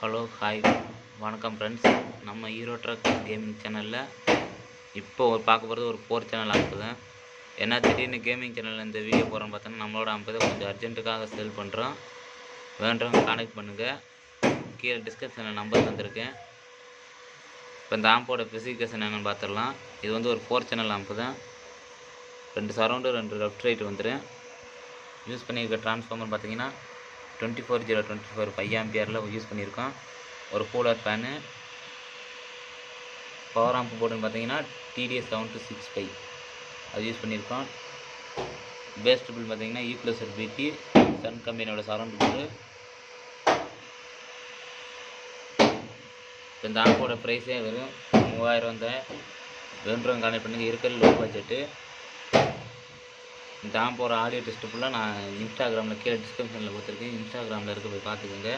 Hello hi வணக்கம் friends. நம்ம hero drug gaming சேனலில் இப்போ பார்க்க போகிறது ஒரு 4 சேனல் ஆகுது. ஏன்னா திடீர்னு கேமிங் சேனலில் இந்த வீடியோ போகிறோன்னு பார்த்தோன்னா நம்மளோட அமைப்பதை கொஞ்சம் அர்ஜென்ட்டுக்காக சேல் பண்ணுறோம். வேண்டவங்க கான்டெக்ட் பண்ணுங்கள். கீழே டிஸ்கிரிப்ஷனில் நம்பர் தந்திருக்கேன். இப்போ இந்த ஆம்போட ஸ்பெசிஃபிகேஷன் என்னென்னு பார்த்துடலாம். இது வந்து ஒரு 4 சேனல் ஆம்பு தான். 2 சரௌண்டு 2 லெஃப்ட் ரைட் வந்துடும். யூஸ் பண்ணியிருக்க ட்ரான்ஸ்ஃபார்மர் பார்த்தீங்கன்னா 24024 5 ஆம்பியரில் யூஸ் பண்ணியிருக்கோம். ஒரு கூலர் ஃபேனு, பவர் ஆம்ப் போர்டுன்னு பார்த்தீங்கன்னா TDS 7265 அது யூஸ் பண்ணியிருக்கோம். பேஸ் ட்ரிபிள் பார்த்தீங்கன்னா E+BT சன் கம்பெனியோட சரௌண்ட் போர்டு. இந்த ஆம்போட ப்ரைஸே வெறும் 3000 தான். வேண்டுறவங்க கான்டெக்ட் பண்ணுங்கள். இருக்கிற லோ பட்ஜெட்டு. இந்த ஆம்போட ஆடியோ டெஸ்ட்டு ஃபுல்லாக நான் இன்ஸ்டாகிராமில் கீழே டிஸ்கிரிப்ஷனில் கொடுத்துருக்கேன். இன்ஸ்டாகிராமில் இருக்க போய் பார்த்துக்கோங்க.